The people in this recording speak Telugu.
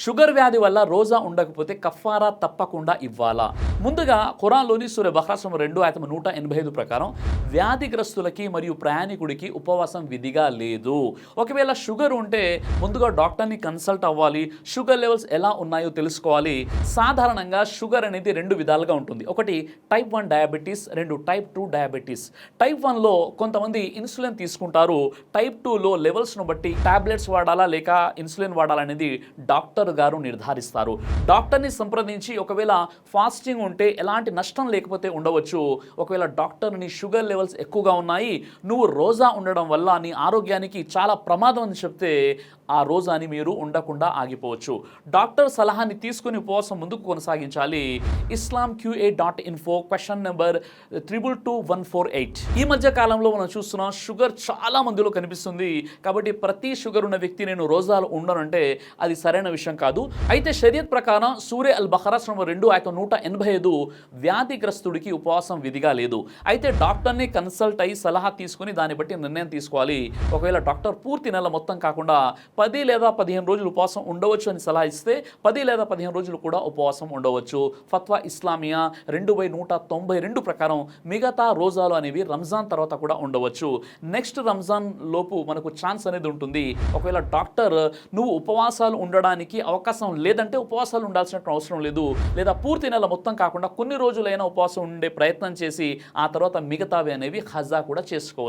షుగర్ వ్యాధి వల్ల రోజా ఉండకపోతే కఫారా తప్పకుండా ఇవ్వాలా? ముందుగా ఖురాన్లోని సూర బఖరా 2:185 ప్రకారం వ్యాధిగ్రస్తులకి మరియు ప్రయాణికుడికి ఉపవాసం విధిగా లేదు. ఒకవేళ షుగర్ ఉంటే ముందుగా డాక్టర్ని కన్సల్ట్ అవ్వాలి. షుగర్ లెవెల్స్ ఎలా ఉన్నాయో తెలుసుకోవాలి. సాధారణంగా షుగర్ అనేది 2 విధాలుగా ఉంటుంది. ఒకటి type 1 diabetes, 2 type 2 diabetes. Type 1లో కొంతమంది ఇన్సులిన్ తీసుకుంటారు. టైప్ 2లో లెవెల్స్ను బట్టి టాబ్లెట్స్ వాడాలా లేక ఇన్సులిన్ వాడాలా అనేది డాక్టర్ గారు నిర్ధారిస్తారు. డాక్టర్ని సంప్రదించి ఒకవేళ ఫాస్టింగ్ ఉంటే ఎలాంటి నష్టం లేకపోతే ఉండవచ్చు. ఒకవేళ డాక్టర్ని షుగర్ లెవెల్స్ ఎక్కువగా ఉన్నాయి, నువ్వు రోజా ఉండడం వల్ల నీ ఆరోగ్యానికి చాలా ప్రమాదం అని చెప్తే ఆ రోజాని మీరు ఉండకుండా ఆగిపోవచ్చు. డాక్టర్ సలహాని తీసుకుని ఉపవాసం ముందుకు కొనసాగించాలి. islamqa.info question number 222148. ఈ మధ్య కాలంలో మనం చూస్తున్నాం షుగర్ చాలా మందిలో కనిపిస్తుంది. కాబట్టి ప్రతి షుగర్ ఉన్న వ్యక్తి నేను రోజాలు ఉండనంటే అది సరైన విషయం కాదు. అయితే షరియత్ ప్రకారం సూరే అల్ బఖరా 2:185 వ్యాధిగ్రస్తుడికి ఉపవాసం విధిగా లేదు. అయితే డాక్టర్ని కన్సల్ట్ అయ్యి సలహా తీసుకుని దాన్ని బట్టి నిర్ణయం తీసుకోవాలి. ఒకవేళ డాక్టర్ పూర్తి నెల మొత్తం కాకుండా 10 లేదా 15 రోజులు ఉపవాసం ఉండవచ్చు అని సలహా ఇస్తే 10 లేదా 15 రోజులు కూడా ఉపవాసం ఉండవచ్చు. ఫత్వా ఇస్లామియా 2192 ప్రకారం మిగతా రోజాలు అనేవి రంజాన్ తర్వాత కూడా ఉండవచ్చు. నెక్స్ట్ రంజాన్ లోపు మనకు ఛాన్స్ అనేది ఉంటుంది. ఒకవేళ డాక్టర్ నువ్వు ఉపవాసాలు ఉండడానికి అవకాశం లేదంటే ఉపవాసాలు ఉండాల్సిన అవసరం లేదు, లేదా పూర్తి నెల మొత్తం కాకుండా కొన్ని రోజులైనా ఉపవాసం ఉండే ప్రయత్నం చేసి ఆ తర్వాత మిగతావి అనేవి హజా కూడా చేసుకోవచ్చు.